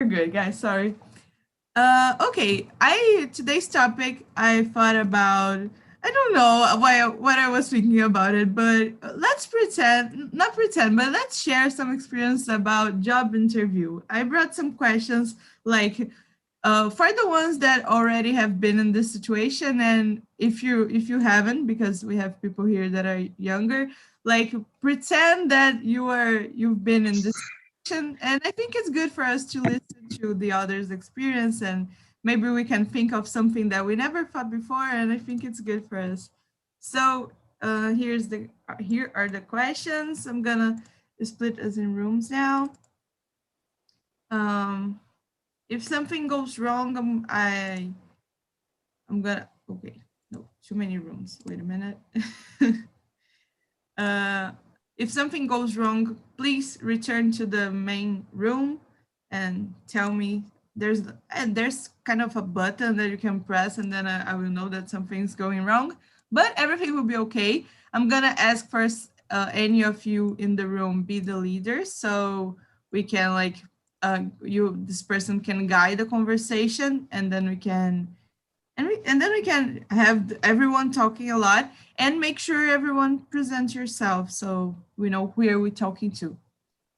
good, guys. Sorry. Okay. Today's topic. I thought about. I don't know what I was thinking about it, but let's pretend, not pretend, but let's share some experience about job interview. I brought some questions like for the ones that already have been in this situation, and if you haven't, because we have people here that are younger, like pretend that you've been in this situation, and I think it's good for us to listen to the other's experience, and maybe we can think of something that we never thought before, and I think it's good for us. So here are the questions. I'm gonna split us in rooms now. Um, if something goes wrong, I'm gonna, okay, no, too many rooms. Wait a minute. If something goes wrong, please return to the main room and tell me. There's kind of a button that you can press, and then I will know that something's going wrong, but everything will be okay. I'm gonna ask first any of you in the room be the leader, so we can like this person can guide the conversation, and then we can then we can have everyone talking a lot, and make sure everyone presents yourself so we know who are we talking to.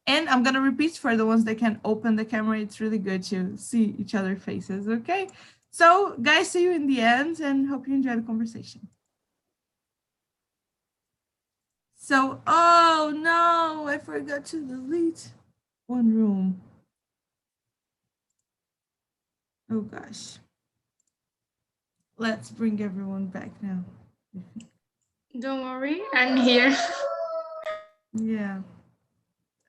And I'm gonna repeat for the ones that can open the camera. It's really good to see each other's faces, okay? So guys, see you in the end, and hope you enjoy the conversation. So, oh no, I forgot to delete one room. Oh gosh. Let's bring everyone back now. Don't worry, I'm here. Yeah.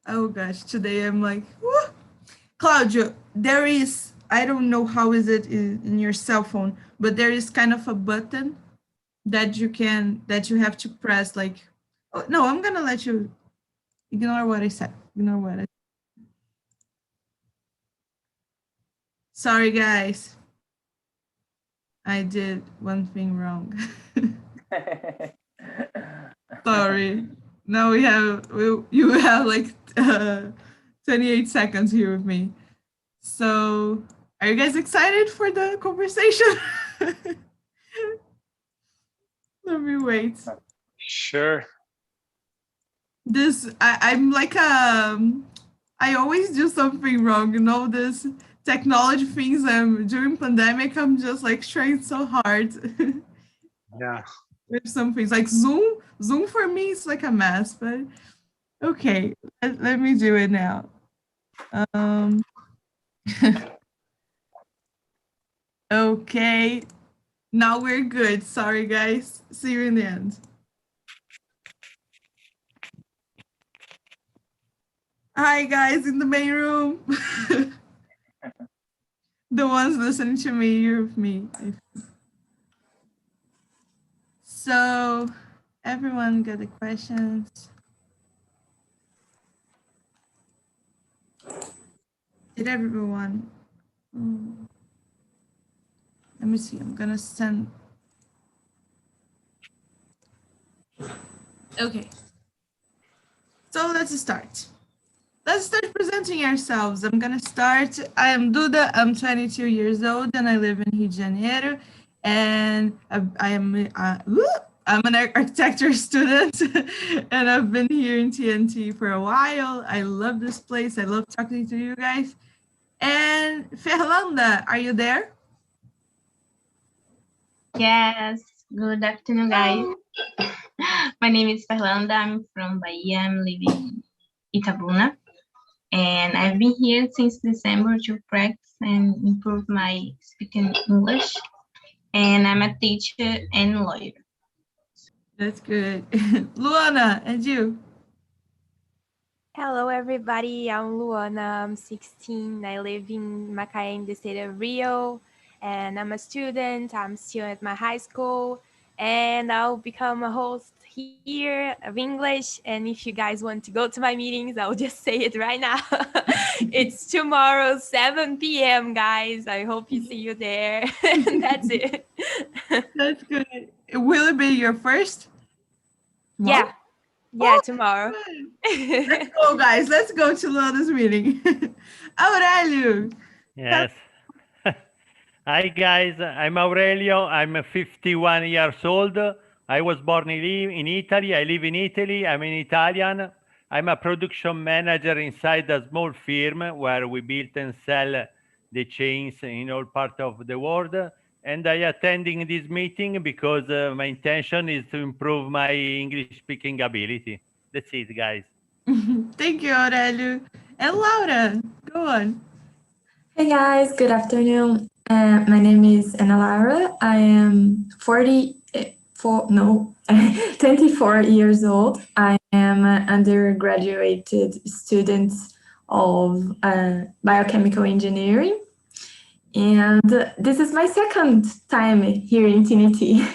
Oh gosh, today I'm like, woo! Claudio, there is, I don't know how is it in your cell phone, but there is kind of a button that you have to press, like, oh, no, I'm gonna let you ignore what I said. Ignore what I said. Sorry, guys. I did one thing wrong. Sorry. Now you have like 28 seconds here with me. So, are you guys excited for the conversation? Let me wait. Sure. I'm like I always do something wrong, you know, this technology things. During pandemic, I'm just like trying so hard. Yeah. With some things like Zoom for me is like a mess, but okay, let me do it now. Okay, now we're good. Sorry, guys. See you in the end. Hi, guys, in the main room. The ones listening to me, you're with me. So, everyone got the questions? Did everyone? Let me see, I'm gonna send. Okay. So let's start. Let's start presenting ourselves. I'm gonna start. I am Duda, I'm 22 years old and I live in Rio de Janeiro. And I'm an architecture student and I've been here in TNT for a while. I love this place. I love talking to you guys. And Fernanda, are you there? Yes, good afternoon, guys. My name is Fernanda. I'm from Bahia. I'm living in Itabuna. And I've been here since December to practice and improve my speaking English. And I'm a teacher and lawyer. That's good. Luana, and you? Hello, everybody. I'm Luana. I'm 16. I live in Macaé in the state of Rio, and I'm a student. I'm still at my high school, and I'll become a host here of English. And if you guys want to go to my meetings, I'll just say it right now. It's tomorrow, 7 p.m., guys. I hope you see you there. And that's it. That's good. Will it be your first? Yeah. Yeah, tomorrow. Let's go, guys. Let's go to Luana's meeting. Aurelio, Yes. Hi guys, I'm Aurelio. I'm 51 years old. I was born in Italy. I live in Italy. I'm an Italian. I'm a production manager inside a small firm where we build and sell the chains in all parts of the world. And I attending this meeting because my intention is to improve my English speaking ability. That's it, guys. Thank you, Aurelio. And Laura, go on. Hey guys, good afternoon. My name is Ana Laura. I am 24 years old. I am an undergraduate student of biochemical engineering. And this is my second time here in TNT.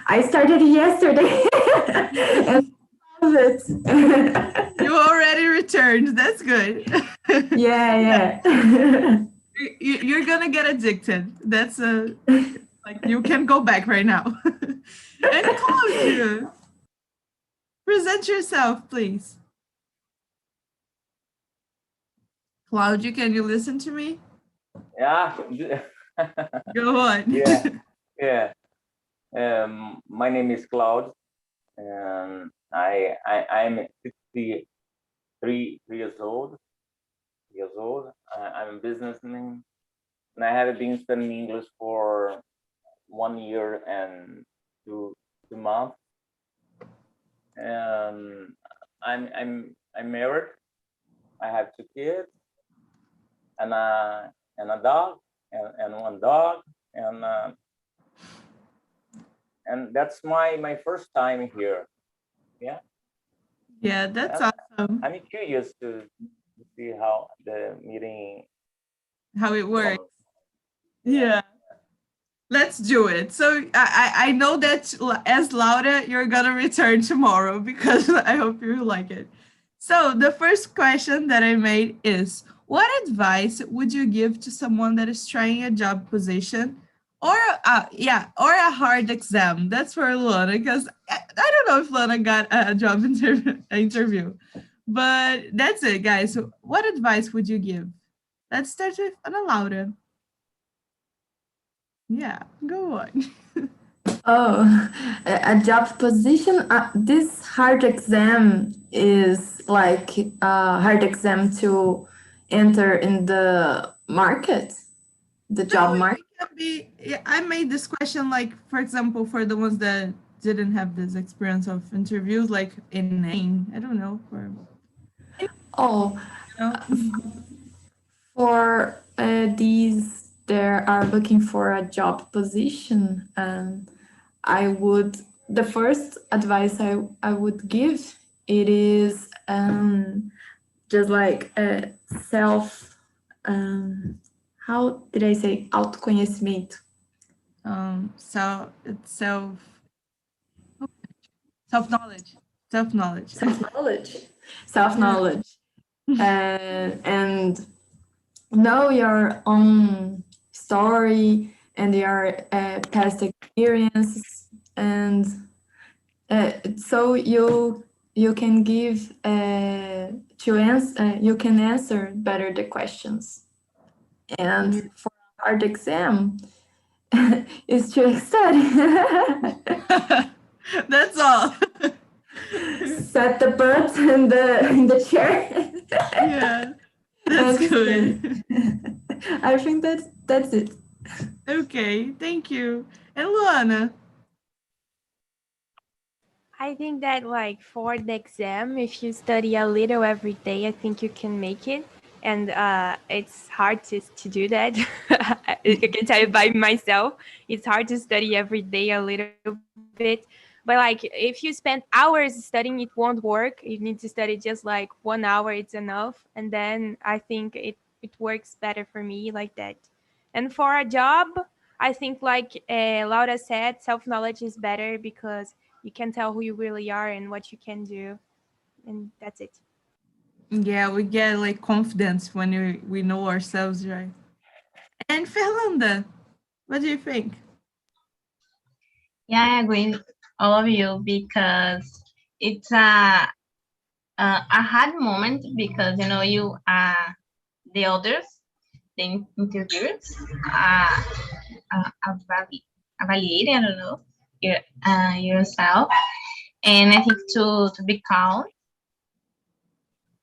I started yesterday and I love it. You already returned. That's good. Yeah. You're gonna get addicted. That's like you can go back right now. And Claudia, present yourself, please. Claudia, can you listen to me? Yeah. Go on. Yeah. My name is Claude, and I'm 63 years old. I'm a businessman, and I have been studying English for 1 year and two months. And I'm married. I have 2 kids and a dog and one dog, and that's my first time here. Yeah, that's And awesome. I'm curious to see how the meeting How it works. goes. Yeah. Let's do it. So I know that as Laura, you're gonna return tomorrow because I hope you like it. So the first question that I made is, what advice would you give to someone that is trying a job position or a hard exam? That's for Luana, because I don't know if Luana got a job interview, but that's it, guys. So what advice would you give? Let's start with Ana Laura. Yeah, go on. Oh, a job position. This hard exam is like a hard exam to enter in the market, the job market. It can be, yeah, I made this question like, for example, for the ones that didn't have this experience of interviews, like in Maine, I don't know, Oh, you know? for these, they are looking for a job position, and the first advice I would give, it is just like self, how did I say, autoconhecimento. So it's self-knowledge. Self-knowledge, and know your own story and your past experiences, and so you can give you can answer better the questions. And for a hard exam, is to study. That's all. Set the butt in the chair. Yeah, that's good. I think that's it. Okay, thank you. And Luana? I think that like for the exam, if you study a little every day, I think you can make it. And it's hard to do that. I can tell you by myself, it's hard to study every day a little bit. But like if you spend hours studying, it won't work. You need to study just like 1 hour, it's enough. And then I think it works better for me like that. And for a job, I think like Laura said, self-knowledge is better because you can tell who you really are and what you can do. And that's it. Yeah, we get like confidence when we know ourselves, right? And Fernanda, what do you think? Yeah, I agree with all of you because it's a hard moment because you know the others the interviewers evaluate, I don't know, yourself. And I think to be calm,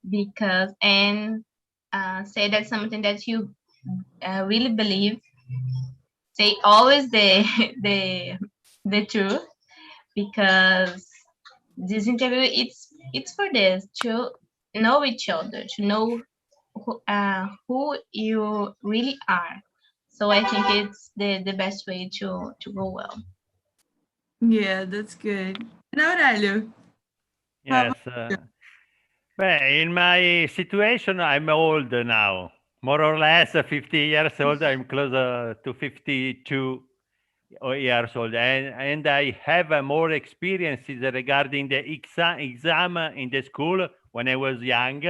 because say that's something that you really believe. Say always the truth, because this interview it's for this, to know each other, to know who you really are. So I think it's the best way to go well. Yeah, that's good. And Aurelio, how Yes. In my situation, I'm old now, more or less 50 years old. I'm closer to 52 years old, and I have more experiences regarding the exam in the school when I was young,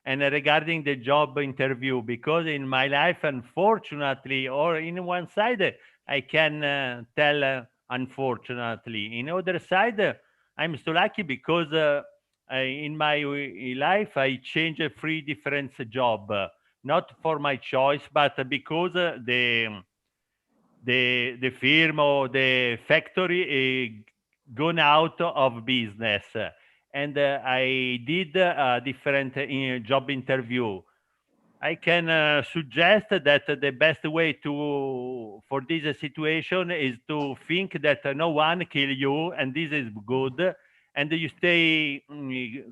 and regarding the job interview, because in my life, unfortunately, or in one side, I can tell unfortunately. In other side, I'm so lucky because in my life I changed 3 different job, not for my choice, but because the firm or the factory gone out of business, and I did a different job interview. I can suggest that the best way to for this situation is to think that no one kill you, and this is good, and you stay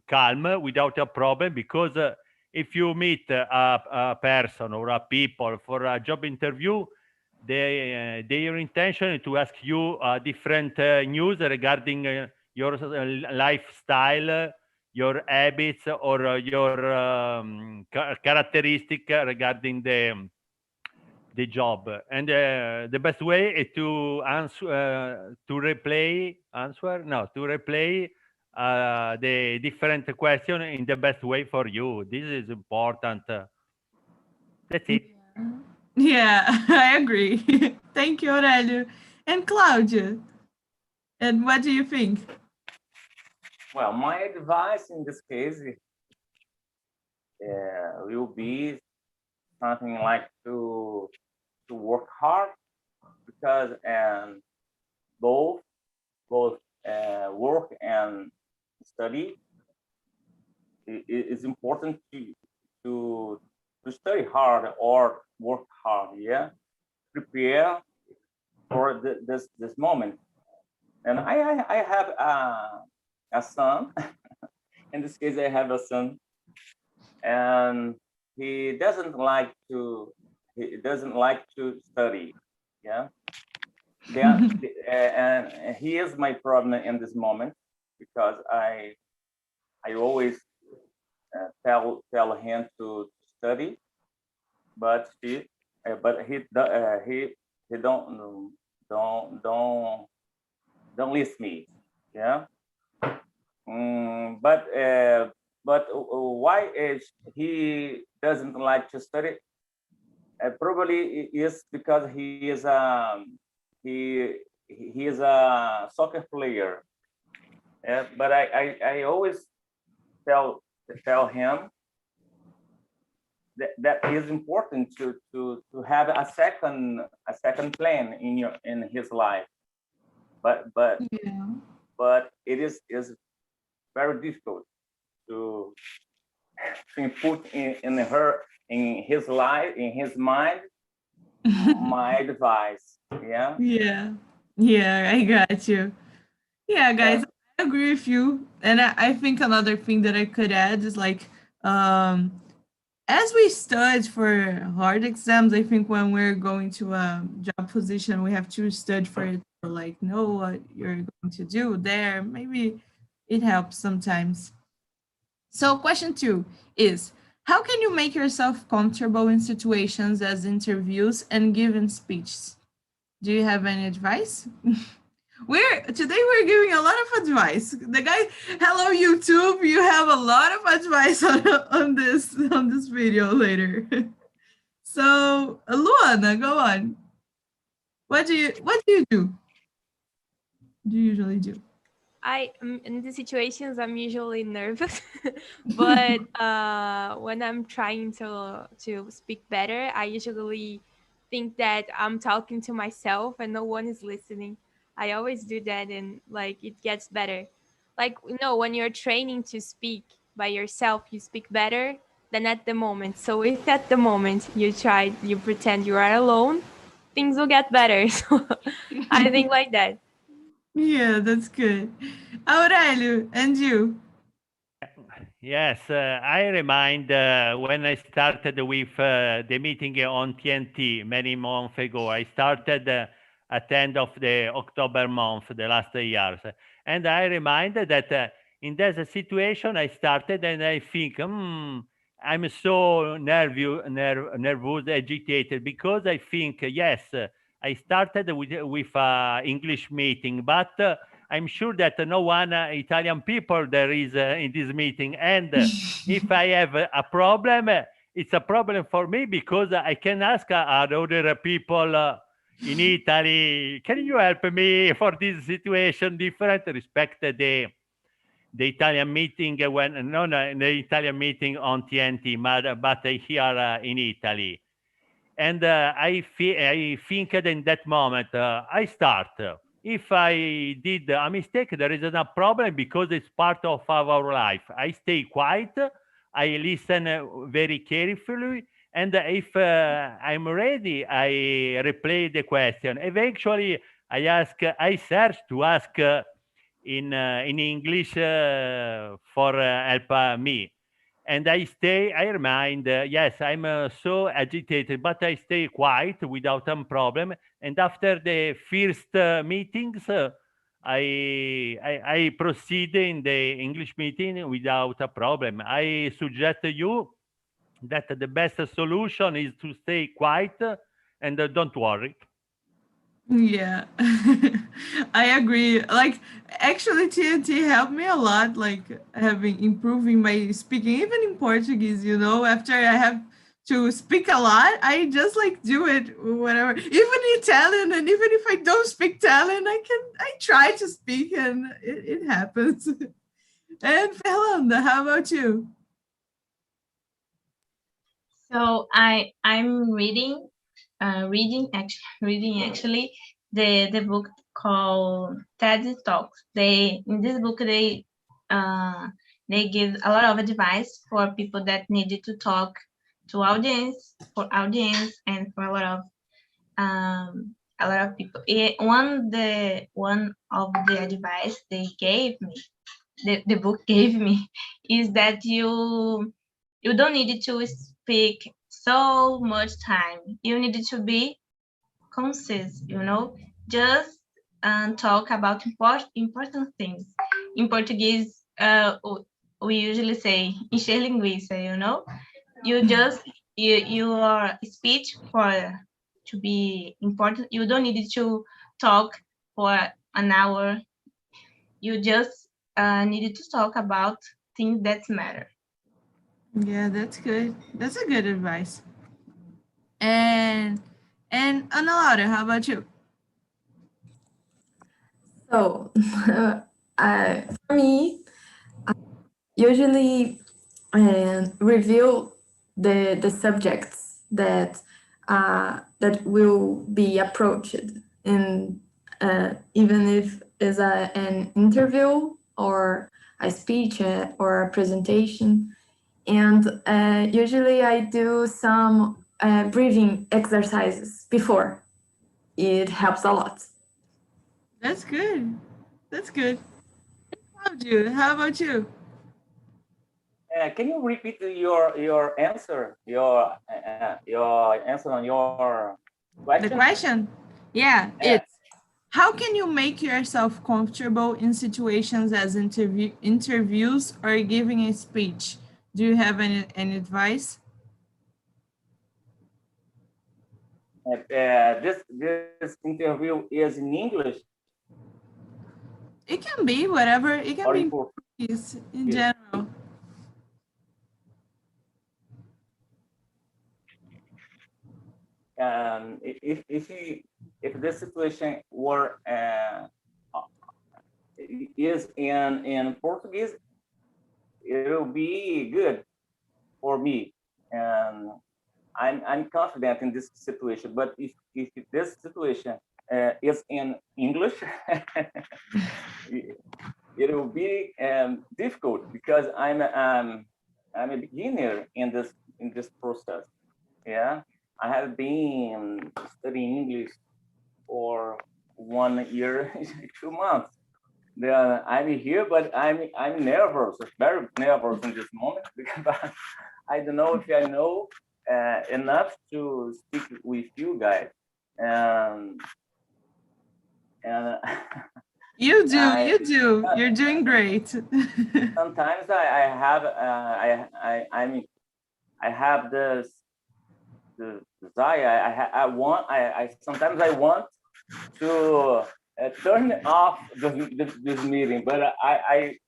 calm without a problem, because if you meet a person or a people for a job interview, their intention is to ask you different news regarding your lifestyle, your habits, or your characteristic regarding the job. And the best way is to answer to replay the different question in the best way for you. This is important. That's it. Yeah, I agree. Thank you, Aurelio. And Claudia, and what do you think? Well, my advice in this case will be something like to work hard, because both work and study is important to study hard or work hard. Yeah, prepare for this moment. And I have a son. In this case, I have a son, and he doesn't like to study. Yeah, and he is my problem in this moment, because I always tell him to study, but he don't listen me. Yeah. But why is he doesn't like to study? Probably is because he is a soccer player. But I always tell him that is important to have a second plan in his life. But it is very difficult to put in his life, in his mind, my advice. Yeah, I got you. Yeah, guys, I agree with you. And I think another thing that I could add is like, as we study for hard exams, I think when we're going to a job position, we have to study for it, to like know what you're going to do there. Maybe it helps sometimes. So question 2 is, how can you make yourself comfortable in situations as interviews and giving speeches? Do you have any advice? Today we're giving a lot of advice. The guy, hello YouTube, you have a lot of advice on this video later. So Luana, go on. What do you do? Do you usually do? in these situations I'm usually nervous, but when I'm trying to speak better, I usually think that I'm talking to myself and no one is listening. I always do that, and like it gets better. Like when you're training to speak by yourself, you speak better than at the moment. So if at the moment you pretend you are alone, things will get better. So I think like that. Yeah, that's good. Aurelio, and you? Yes, I remind when I started with the meeting on TNT many months ago. I started at the end of the October month, the last years. And I remind that in that situation, I started and I think, I'm so nervous, agitated, because I think, yes, I started with English meeting, but I'm sure that no one Italian people there is in this meeting. And if I have a problem, it's a problem for me because I can ask other people in Italy, can you help me for this situation different respect the Italian meeting when no the Italian meeting on TNT, but here in Italy. And I think that in that moment I start. If I did a mistake, there is no problem because it's part of our life. I stay quiet. I listen very carefully. And if I'm ready, I replay the question. Eventually, I search to ask in English for help me. And I remind, yes, I'm so agitated, but I stay quiet without a problem. And after the first meetings, I proceed in the English meeting without a problem. I suggest to you that the best solution is to stay quiet and don't worry. Yeah, I agree. Like, actually, TNT helped me a lot, like having improving my speaking, even in Portuguese. After I have to speak a lot, I just like do it whatever. Even Italian, and even if I don't speak Italian, I try to speak, and it happens. And Fernanda, how about you? So I'm reading actually the book called TED Talks. In this book they give a lot of advice for people that needed to talk to audience and for a lot of people. One of the advice they gave me, the book gave me, is that you don't need to speak so much time. You need to be concise, just talk about important things. In Portuguese, we usually say encher linguiça, You just, your speech to be important, you don't need to talk for an hour. You just needed to talk about things that matter. Yeah, that's good. That's a good advice. And Ana Laura, how about you? So, for me, I usually review the subjects that will be approached in even if is an interview or a speech or a presentation. And usually I do some breathing exercises before. It helps a lot. That's good. That's good. How about you? Can you repeat your answer? Your answer on your The question? question? Yeah, Yeah. it's how can you make yourself comfortable in situations as interviews or giving a speech? Do you have any advice? This interview is in English It can be whatever. It can or be in in Portuguese? Portuguese in general. If the situation were is in Portuguese, it will be good for me, and I'm confident in this situation. But if this situation is in English, it will be difficult because I'm a beginner in this process. Yeah, I have been studying English for 1 year, 2 months. Then I'm here, but I'm nervous, very nervous in this moment because I don't know if I know enough to speak with you guys. And You do, I, you do. You're doing great. sometimes I have I have this the desire. I want. I sometimes I want to turn off this meeting, but I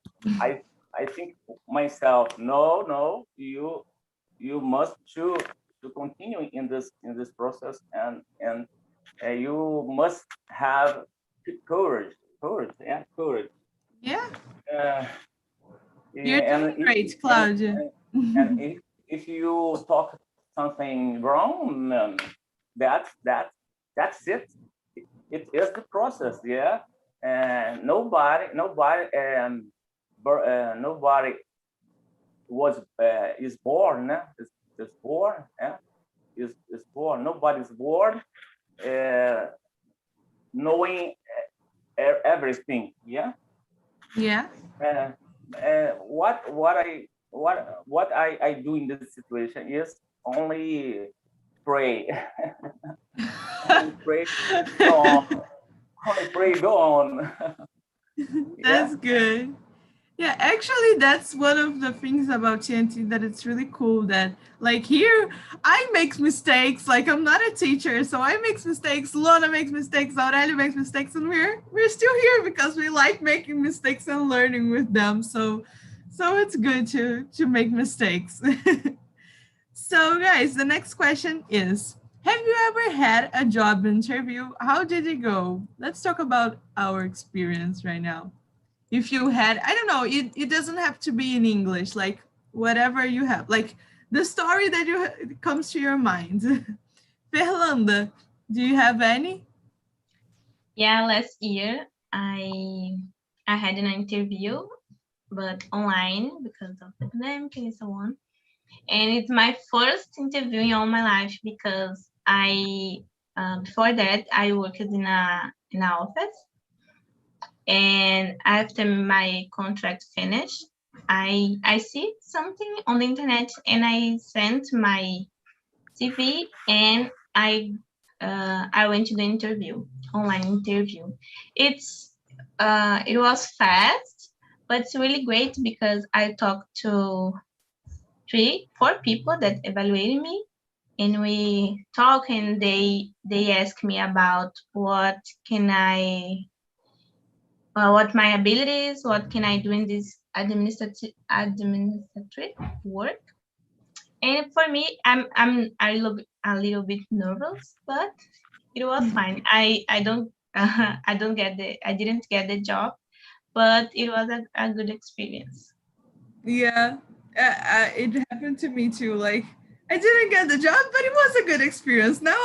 think myself, no, you must to continue in this process, and you must have courage, yeah, courage. Yeah, Uh, you're and doing great, Claudia. and if you talk something wrong, that's it. It is the process, yeah. And nobody was is born, is born, yeah, is born. Nobody's born knowing everything, yeah. Yeah. What I do in this situation is only pray. Only pray, go on. Only pray, go on. That's good. Yeah, actually, that's one of the things about TNT that it's really cool that, like, here, I make mistakes. Like, I'm not a teacher, so I make mistakes. Lona makes mistakes. Aurelio makes mistakes, and we're still here because we like making mistakes and learning with them. So it's good to make mistakes. So, guys, the next question is: have you ever had a job interview? How did it go? Let's talk about our experience right now. If you had, I don't know, it doesn't have to be in English, like whatever you have, like the story that comes to your mind. Fernanda, do you have any? Yeah, last year I had an interview, but online because of the pandemic and so on. And it's my first interview in all my life because I before that I worked in an office, and after my contract finished, I see something on the internet and I sent my CV, and I went to the interview, online interview. It was fast, but it's really great because I talked to 4 people that evaluated me, and we talk, and they ask me about what my abilities, what can I do in this administrative work. And for me, I'm a little bit nervous, but it was fine. I didn't get the job, but it was a good experience. Yeah, it happened to me too. Like, I didn't get the job, but it was a good experience. Now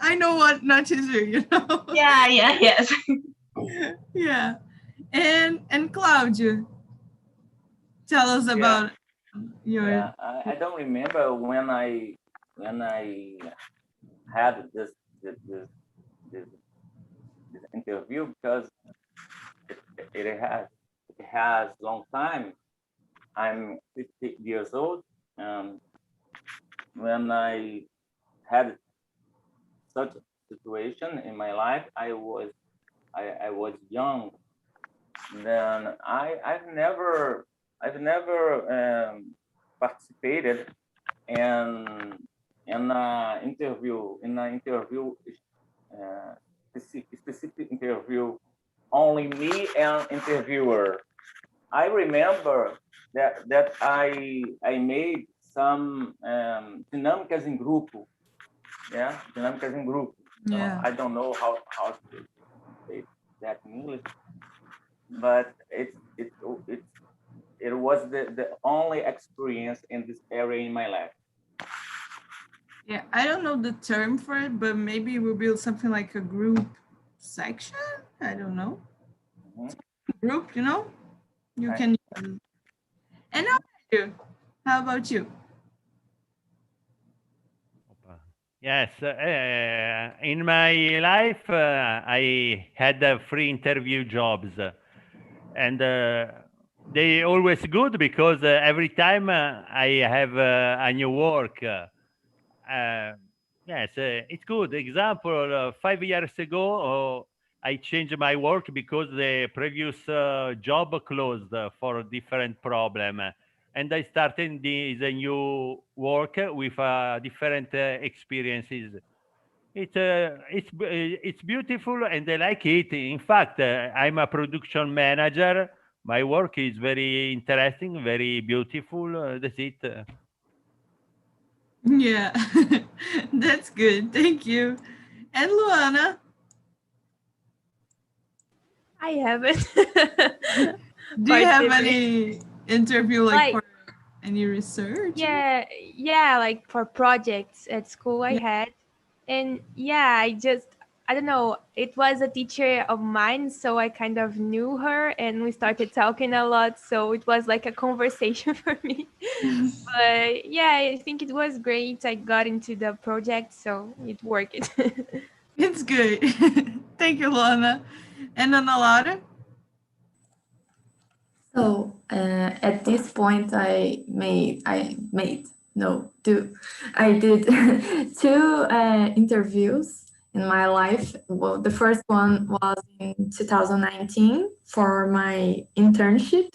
I know what not to do, you know? Yeah, yes. Yeah. And Claudia, tell us about your... Yeah, I don't remember when I had this interview because it has long time. I'm 50 years old. When I had such a situation in my life, I was young. Then I've never participated in an interview specific interview, only me and interviewer. I remember that I made some dinâmicas em grupo. Yeah, dinâmicas em grupo. Yeah. I don't know how to say that in English. but it was the only experience in this area in my life. Yeah, I don't know the term for it, but maybe we'll build something like a group section. I don't know. Mhm. Group, you know, you Right. can. And how about you? How about you? Yes, in my life, I had free interview jobs, and they always good because every time I have a new work. Yes, it's good. Example, 5 years ago, I changed my work because the previous job closed for a different problem. And I started the new work with different experiences. It's beautiful and I like it. In fact, I'm a production manager. My work is very interesting, very beautiful. That's it. Yeah, that's good. Thank you. And Luana, I haven't. do you have Participated. any interview Like, for any research? yeah, like for projects at school I Yeah. had. And yeah, I don't know, it was a teacher of mine, so I kind of knew her and we started talking a lot, so it was like a conversation for me. But yeah, I think it was great. I got into the project, so it worked. It's good. Thank you, Luana. And Ana Laura? So at this point, I did two interviews in my life. Well, the first one was in 2019 for my internship.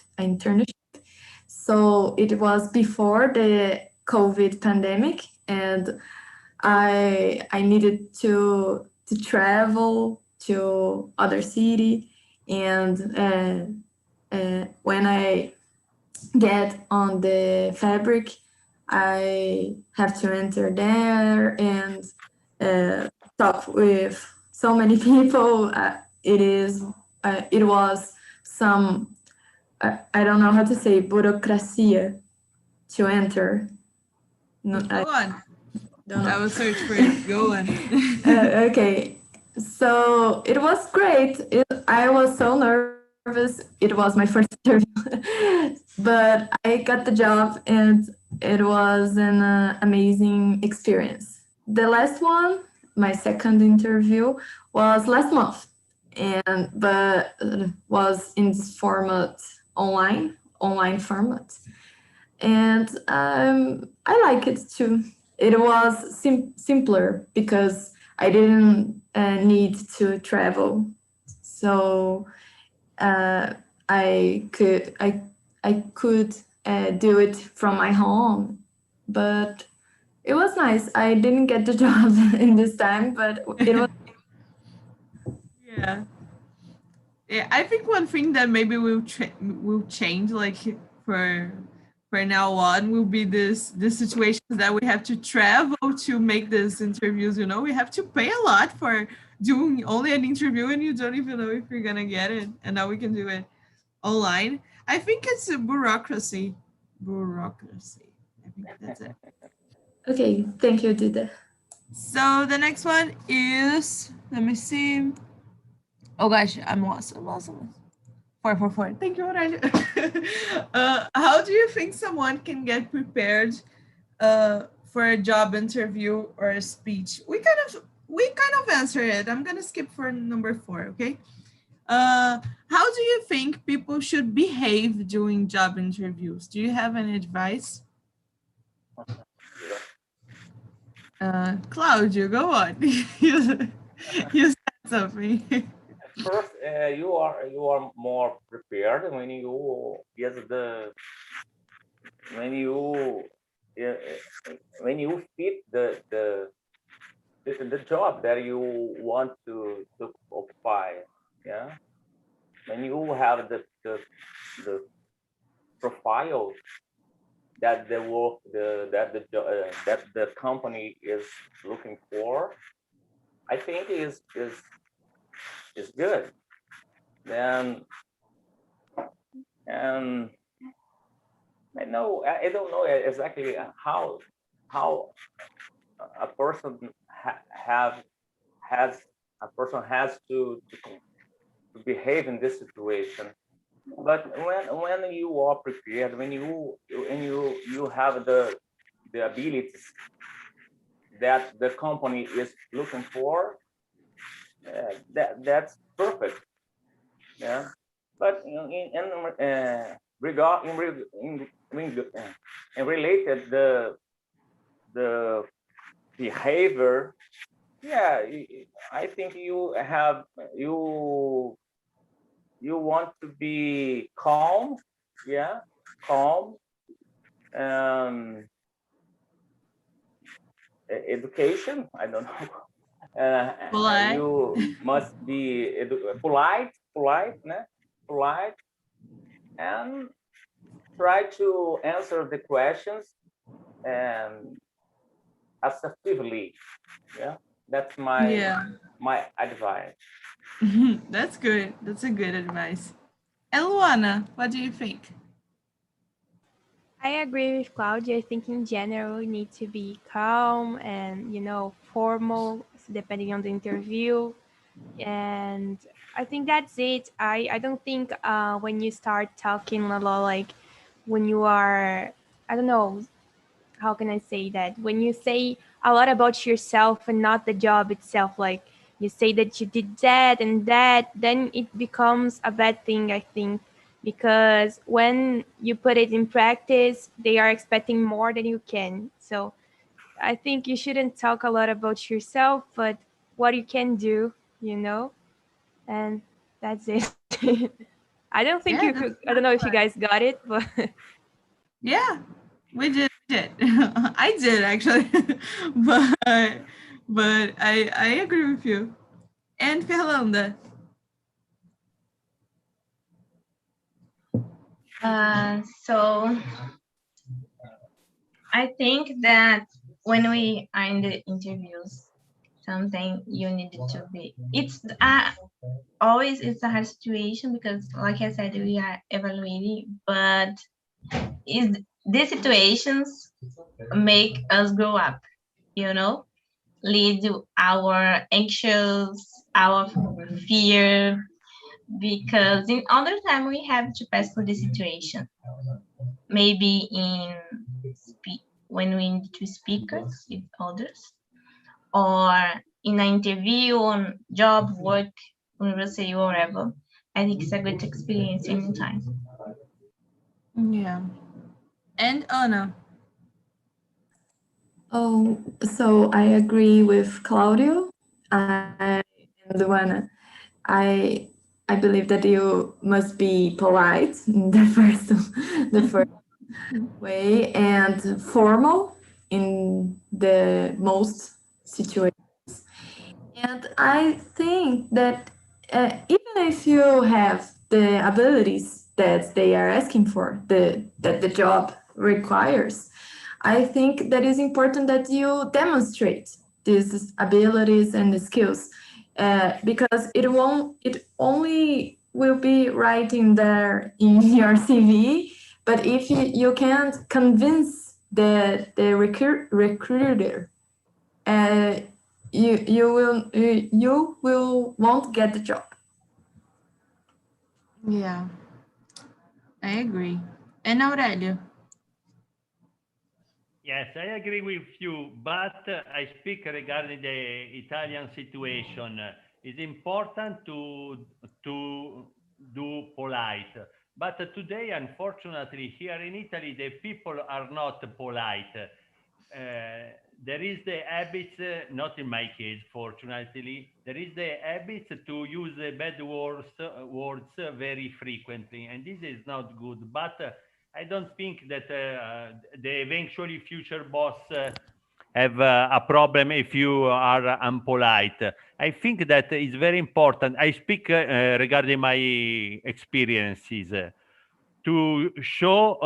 So it was before the COVID pandemic, and I needed to travel to other city, and when I get on the fabric, I have to enter there and talk with so many people. It was some I don't know how to say burocracia to enter. No, I Go on. don't I know. will search for it. Go on. Okay, so it was great. I was so nervous. It was my first interview, but I got the job and it was an amazing experience. The last one, my second interview, was last month, and but was in this format online format, and I like it too. It was simpler because I didn't need to travel, so uh, I could do it from my home, but it was nice. I didn't get the job in this time, but it was. Yeah. Yeah, I think one thing that maybe will change like for now on will be this situation that we have to travel to make these interviews, you know. We have to pay a lot for doing only an interview and you don't even know if you're gonna get it. And now we can do it online. I think it's a bureaucracy. Bureaucracy. I think that's it. Okay, thank you, Dida. So the next one is, let me see. Oh gosh, I'm lost. I'm lost. I'm lost. 444. Thank you, Aurelio. How do you think someone can get prepared for a job interview or a speech? We kind of answered it. I'm gonna skip for number 4. Okay. How do you think people should behave during job interviews? Do you have any advice? Claudio, go on. You said something. First, you are more prepared when you get when you when you fit the job that you want to occupy. Yeah, when you have the profile that the work that the company is looking for, I think is good. Then And I don't know exactly how a person has to behave in this situation. But when you are prepared, when you have the abilities that the company is looking for, that's perfect. Yeah. But in related the behavior, yeah, I think you want to be calm, yeah, calm, education, I don't know. Polite. You must be polite, and try to answer the questions assertively. Yeah, that's my advice. That's good. That's a good advice. And Luana, what do you think? I agree with Claudia. I think in general you need to be calm and formal depending on the interview. And I think that's it. I don't think when you start talking a lot, like when you are, I don't know, how can I say that? When you say a lot about yourself and not the job itself, like you say that you did that and that, then it becomes a bad thing, I think, because when you put it in practice, they are expecting more than you can. So I think you shouldn't talk a lot about yourself, but what you can do, and that's it. I don't think Yeah, you could, I don't know if you guys got it, but Yeah, we did. I did actually, but I agree with you. And Fernanda. So I think that when we are in the interviews, something you need to be. It's always it's a hard situation because, like I said, we are evaluating, but is these situations make us grow up, lead to our anxious, our fear, because in other time we have to pass through the situation. Maybe when we need to speak with others, or in an interview on job, work, university, or whatever. I think it's a good experience anytime. Yeah. And Anna. Oh, so I agree with Claudio. And Luana, I believe that you must be polite in the first way and formal in the most situations. And I think that even if you have the abilities that they are asking for, that the job requires, I think that is important that you demonstrate these abilities and skills because it only will be writing there in your CV. But if you can't convince the recruiter, you will won't get the job. Yeah, I agree. And Aurelio. Yes, I agree with you, but I speak regarding the Italian situation. It's important to do polite, but today, unfortunately, here in Italy, the people are not polite. There is the habit, not in my case, fortunately, there is the habit to use the bad words very frequently, and this is not good. But I don't think that the eventually future boss have a problem if you are unpolite. I think that is very important. I speak regarding my experiences. To show,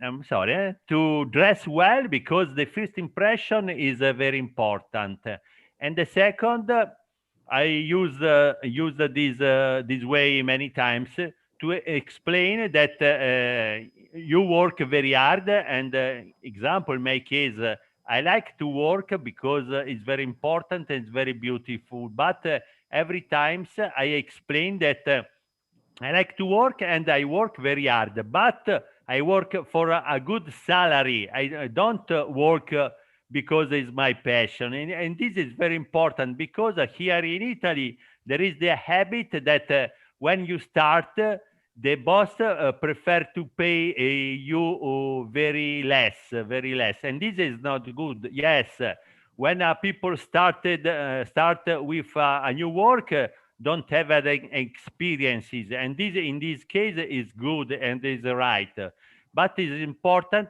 I'm sorry, to dress well because the first impression is very important. And the second, I use this way many times to to explain that you work very hard. And example, in my case, I like to work because it's very important and it's very beautiful. But every time I explain that I like to work and I work very hard, but I work for a good salary. I don't work because it's my passion. And this is very important because here in Italy, there is the habit that when you start, the boss prefer to pay you very less. And this is not good. Yes, when people start with a new work, don't have any experiences, and this in this case is good and is right, but it is important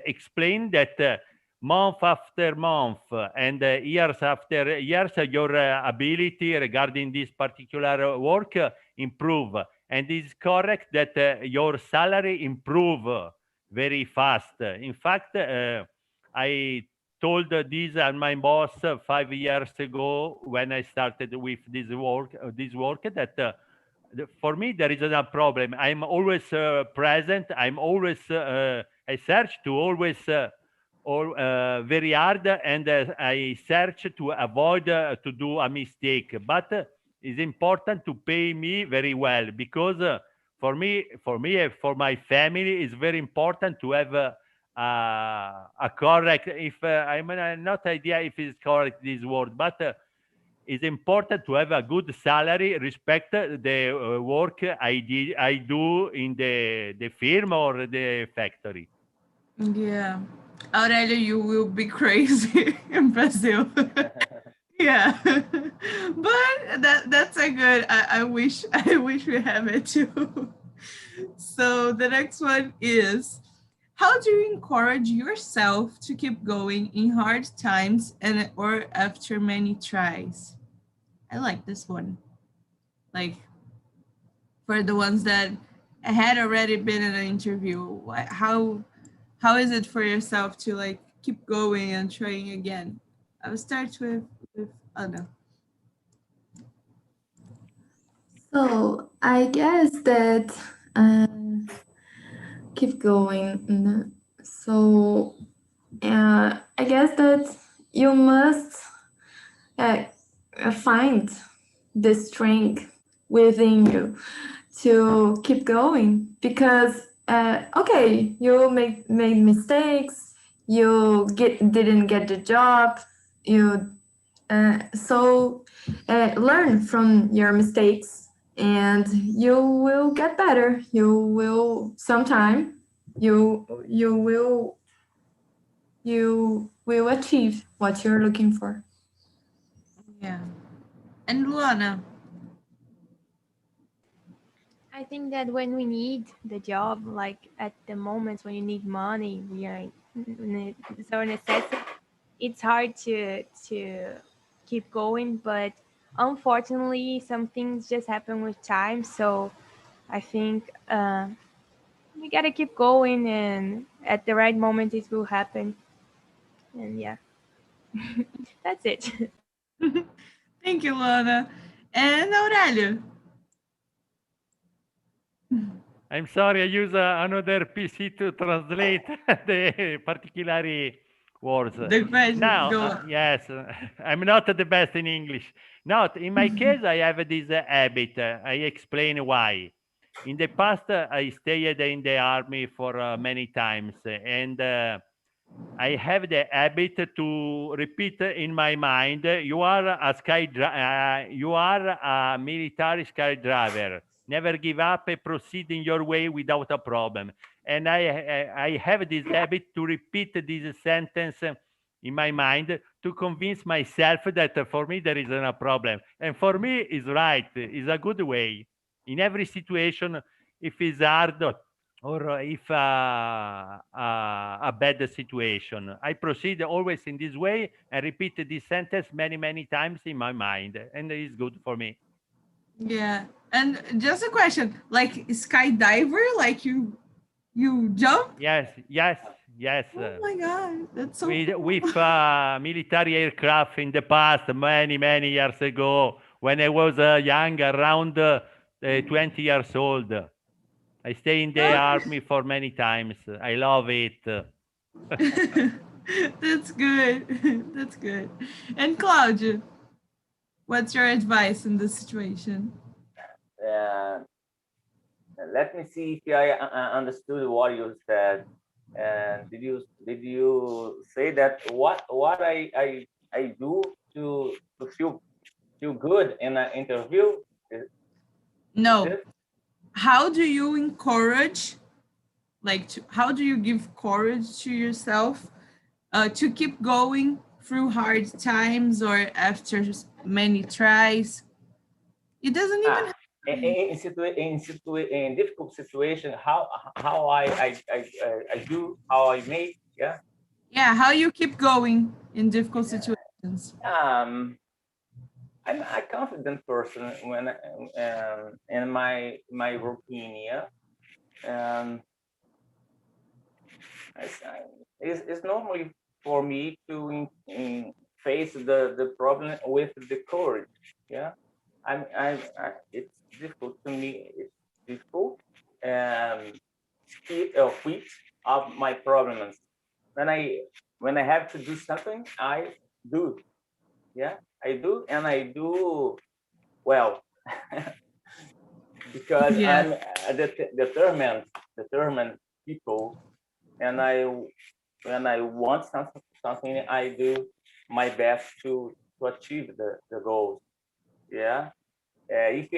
explain that month after month and years after years your ability regarding this particular work improve, and it is correct that your salary improve very fast. In fact, I told this and my boss 5 years ago when I started with this work that for me there is no problem. I'm always present. I'm always I search to always very hard, and I search to avoid to do a mistake. But it's important to pay me very well because for me, for my family, it's very important to have a correct, if I'm not idea if it's correct this word, but it's important to have a good salary, respect the work I do in the firm or the factory. Yeah. Aurelio, you will be crazy in Brazil. Yeah. But that's a good, I wish we have it too. So the next one is, how do you encourage yourself to keep going in hard times and or after many tries? I like this one. Like for the ones that had already been in an interview, how is it for yourself to like keep going and trying again? I will start with Anna. So I guess that keep going. So I guess that you must find the strength within you to keep going, because okay, you made mistakes, you didn't get the job, you so learn from your mistakes and you will get better. You will sometime you will achieve what you're looking for. Yeah. And Luana. I think that when we need the job, like at the moments when you need money, we are so necessary. It's hard to keep going, but unfortunately, some things just happen with time. So I think we gotta keep going, and at the right moment, it will happen. And yeah, that's it. Thank you, Luana. And Aurelio. I'm sorry, I use another PC to translate the particular words. The question, Now, go on. yes, I'm not the best in English. Not in my case, I have this habit. I explain why. In the past, I stayed in the army for many times, and I have the habit to repeat in my mind: "You are you are a military skydriver. Never give up and proceed in your way without a problem." And I have this habit to repeat this sentence in my mind to convince myself that for me there is no problem, and for me is right. Is a good way in every situation. If it's hard or if a bad situation, I proceed always in this way and repeat this sentence many times in my mind, and it is good for me. Yeah. And just a question, like skydiver, like you jump? Yes. Oh my God, that's so with cool. military aircraft in the past, many years ago, when I was young, around 20 years old. I stay in the army for many times. I love it. That's good. That's good. And Claudia, what's your advice in this situation? Let me see if I understood what you said. And did you say that what I do to feel good in an interview? No. This? How do you encourage, how do you give courage to yourself to keep going through hard times or after many tries? It doesn't even in difficult situation, how I do, how I make, yeah. Yeah, how you keep going in difficult situations. I'm a confident person when in my routine, yeah. It's normally for me to face the problem with the courage, yeah. It's difficult to me. It's difficult quit of my problems. When I have to do something, I do. Yeah, I do, and I do well because Yeah. I'm determined people, and when I want something, I do my best to achieve the goals. Yeah. If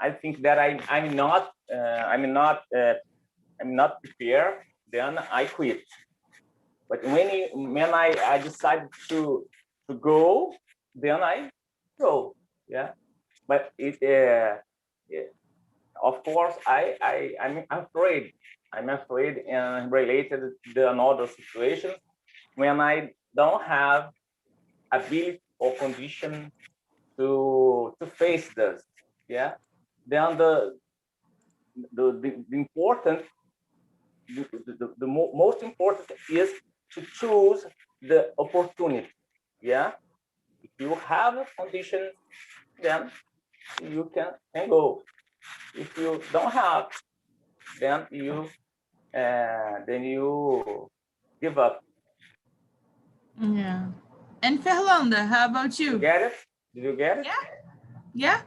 I think that I'm not prepared, then I quit. But when I decide to go, then I go. Yeah. But of course I'm afraid. I'm afraid and related to another situation when I don't have ability or condition to face this. Yeah. Then the important the most important is to choose the opportunity. Yeah. If you have a condition, then you can go. If you don't have, then you give up. Yeah. And Fernanda, how about you? Get it? Did you get it? Yeah.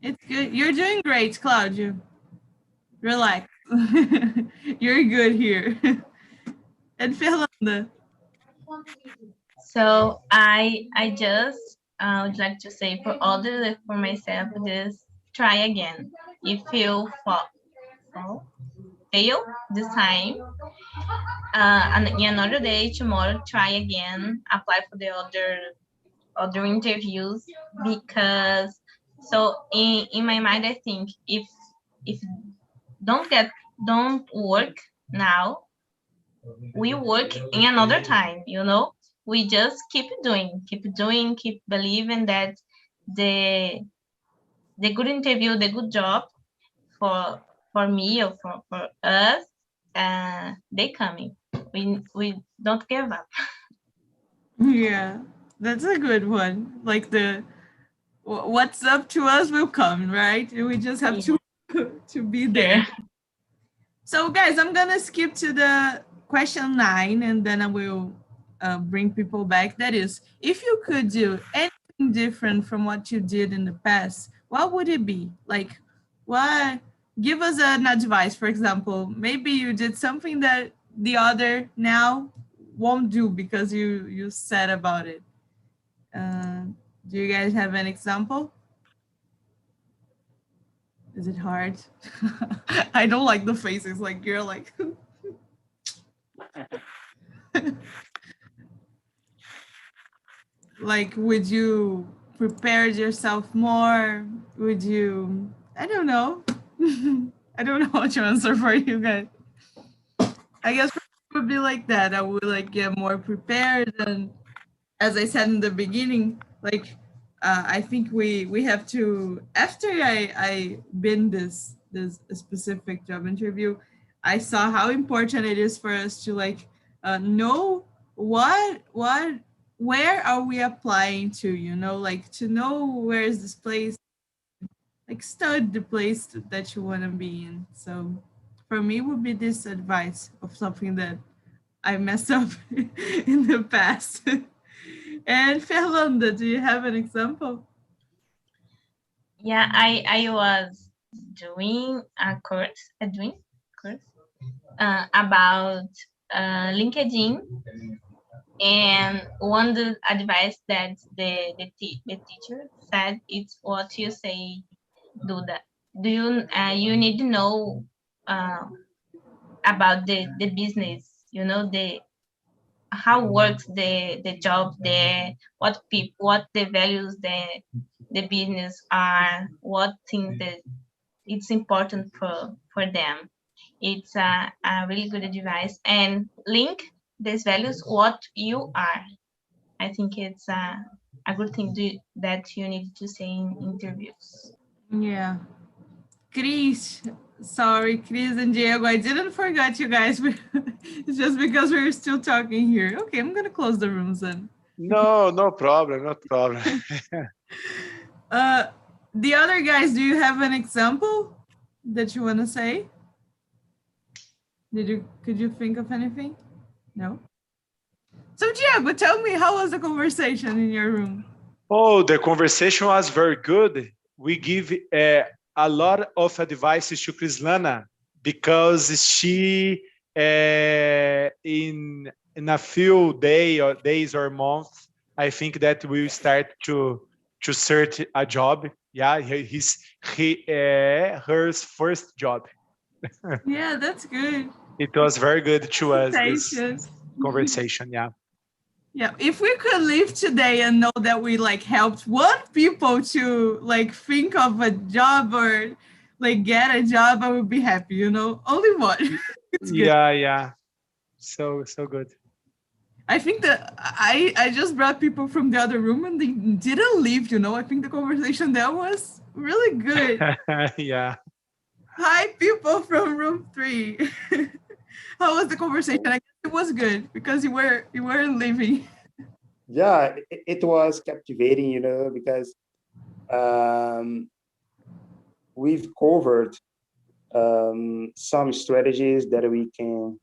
It's good. You're doing great, Claudio. Relax. You're good here. And Fernanda. So I just would like to say for others, for myself, just try again. If you fail this time, and in another day, tomorrow, try again, apply for the other interviews, because so in my mind, I think if don't work now, we work in another time, we just keep doing, keep believing that the good interview, the good job for me or for us, they coming. We don't give up. Yeah, that's a good one. Like what's up to us will come, right? We just have to be there. So guys, I'm gonna skip to the question 9 and then I will bring people back. That is, if you could do anything different from what you did in the past, what would it be? Like, what? Give us an advice. For example, maybe you did something that the other now won't do because you said about it. Do you guys have an example? Is it hard? I don't like the faces. Like you're like. Like, would you prepare yourself more? Would you? I don't know. I don't know what to answer for you guys. I guess it would be like that. I would like get more prepared, and as I said in the beginning, like I think we have to, after I been this specific job interview, I saw how important it is for us to like know what where are we applying to, like to know where is this place, like study the place that you want to be in. So for me would be this advice of something that I messed up in the past. And Fernanda, do you have an example? Yeah, I was doing a course, about LinkedIn, and one the advice that the teacher said, it's what you say, do that. Do you need to know about the business, you know, the how works the job there, what the values the business are, what things that it's important for them. It's a really good advice, and link these values what you are. I think it's a good thing that you need to say in interviews. Yeah. Chris, sorry, Chris and Diego, I didn't forget you guys. It's just because we're still talking here. Okay, I'm gonna close the rooms then. No, no problem, no problem. The other guys, do you have an example that you want to say? Could you think of anything? No. So Diego, tell me, how was the conversation in your room? Oh, the conversation was very good. We give a lot of advices to Krislana because she in a few days or months, I think that we will start to search a job. Yeah, her first job. Yeah, that's good. It was very good to us, this Patience. conversation. Yeah. Yeah, if we could leave today and know that we like helped one people to like think of a job or like get a job, I would be happy, you know? Only one. It's good. Yeah. So good. I think that I just brought people from the other room and they didn't leave, you know? I think the conversation there was really good. Yeah. Hi, people from room 3. How was the conversation? I guess it was good because you weren't leaving. Yeah, it was captivating, you know, because we've covered some strategies that we can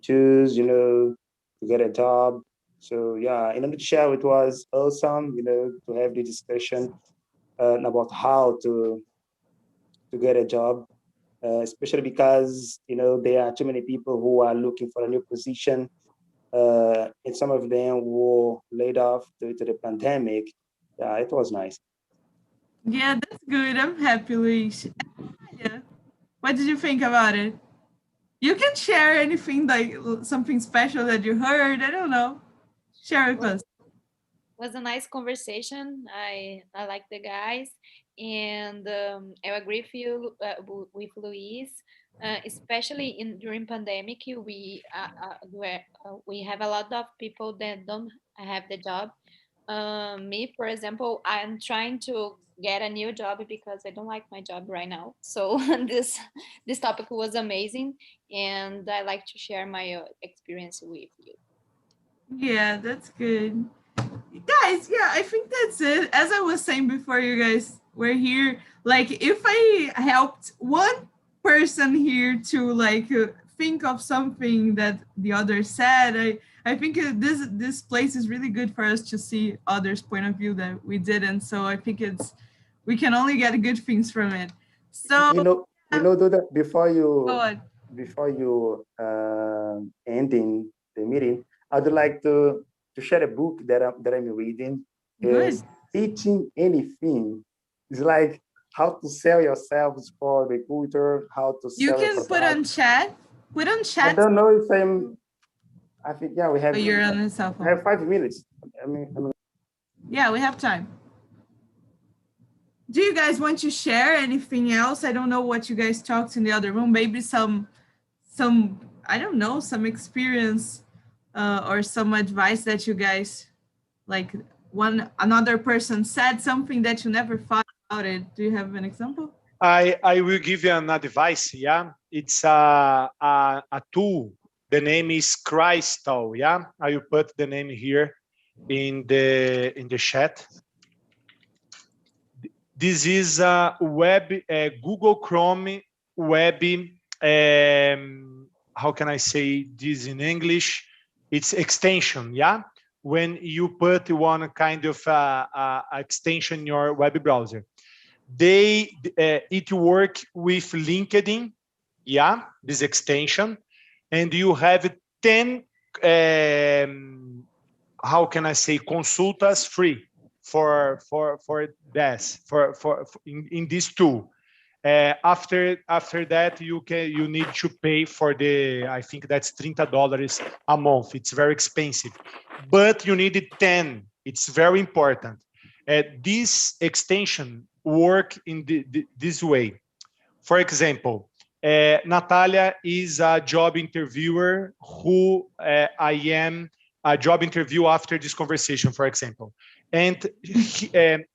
choose, you know, to get a job. So yeah, in a nutshell, it was awesome, you know, to have the discussion about how to get a job, especially because, you know, there are too many people who are looking for a new position, and some of them were laid off due to the pandemic. Yeah, it was nice. Yeah, that's good. I'm happy, Luis. Yeah. What did you think about it? You can share anything like something special that you heard. I don't know. Share with us. Was a nice conversation. I like the guys, and I agree with you with Luis. Especially in during pandemic, where we have a lot of people that don't have the job. Me, for example, I'm trying to get a new job because I don't like my job right now. So this topic was amazing, and I like to share my experience with you. Yeah, that's good. Guys, yeah, I think that's it. As I was saying before, you guys were here. Like, if I helped one person here to like think of something that the other said, I think this place is really good for us to see others' point of view that we didn't. So I think we can only get good things from it. So you know, Duda, go on. before you ending the meeting, I'd like to share a book that I'm reading. Good. Teaching anything. It's like how to sell yourselves for recruiter, how to You sell can your put on chat. Put on I chat. don't know if I think, yeah, we have. But you're on a cell I phone. have 5 minutes. I mean, Yeah, we have time. Do you guys want to share anything else? I don't know what you guys talked in the other room. Maybe some I don't know, some experience or some advice that you guys like. Another person said something that you never thought about it. Do you have an example? I will give you an advice. Yeah, it's a tool. The name is Crystal. Yeah, I will put the name here in the chat. This is a web, Google Chrome web, how can I say this in English? It's extension, yeah? When you put one kind of extension in your web browser. It work with LinkedIn, yeah, this extension, and you have 10, how can I say, consultas free for this, in this tool. After that, you need to pay for I think that's $30 a month. It's very expensive, but you need 10. It's very important. This extension work in this way. For example, Natalia is a job interviewer who I am a job interview after this conversation, for example. And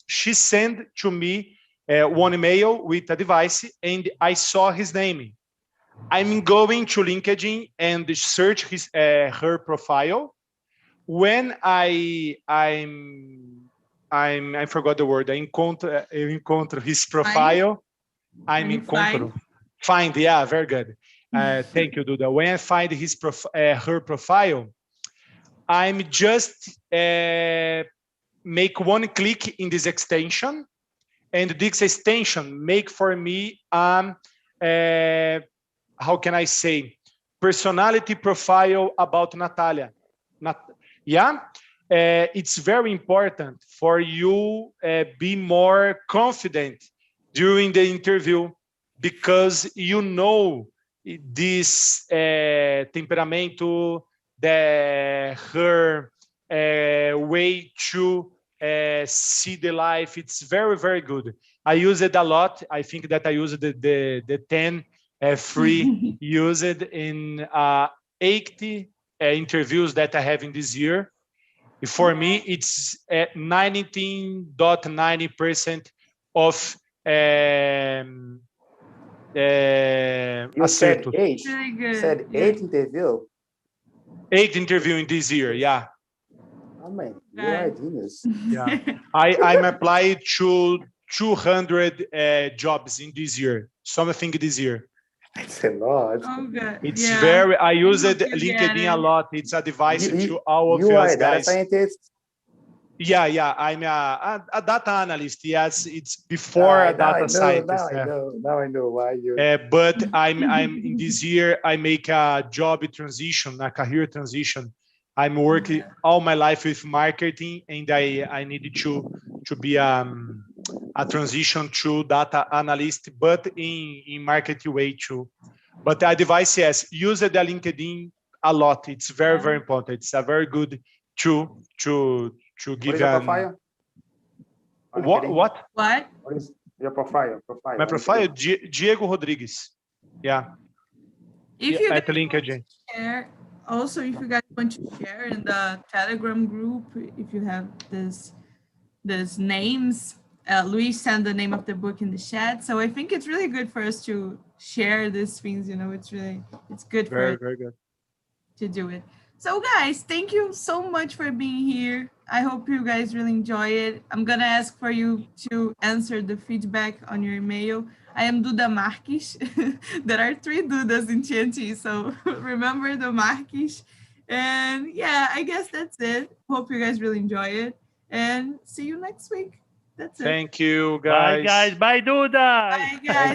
she sent to me one email with a device, and I saw his name. I'm going to LinkedIn and search her profile. When I forgot the word. Eu encontro his profile. Find, yeah, very good. Thank you, Duda. When I find her profile, I'm just make one click in this extension, and this extension make for me how can I say, personality profile about Natalia. It's very important for you be more confident during the interview, because you know this temperamento, her way to see the life. It's very, very good. I use it a lot. I think that I use the 10 free used in 80 interviews that I have in this year. For me, it's 19.90% of You said acerto. 8. Really good. You said 8 interview. 8 interview in this year, yeah. Oh man, you are genius. Yeah. I'm applied to 200 jobs in this year. Something this year. It's a lot. Oh, good. It's Yeah. very. I use hope it you get LinkedIn it. a lot. It's a device to all of You are us a data guys. scientist? Yeah. I'm a data analyst. Yes, it's before a data scientist. Now I know why you. But I'm in this year. I make a job transition, a career transition. I'm working all my life with marketing, and I needed to be a transition to data analyst, but in marketing way too. But the device, yes, use the LinkedIn a lot. It's very, very important. It's a very good tool to give. What is your profile? What? What? What is your profile? My profile, Diego Rodrigues. Yeah. If you at guys want to LinkedIn. share, also if you guys want to share in the Telegram group, if you have this names, Luis sent the name of the book in the chat. So I think it's really good for us to share these things. It's good for us Very good. to do it. So guys, thank you so much for being here. I hope you guys really enjoy it. I'm gonna ask for you to answer the feedback on your email. I am Duda Marques. There are 3 Dudas in TNT, so remember the Marques. And yeah, I guess that's it. Hope you guys really enjoy it, and see you next week. That's it. Thank you, Bye, guys. guys. Bye, Duda. Bye, guys.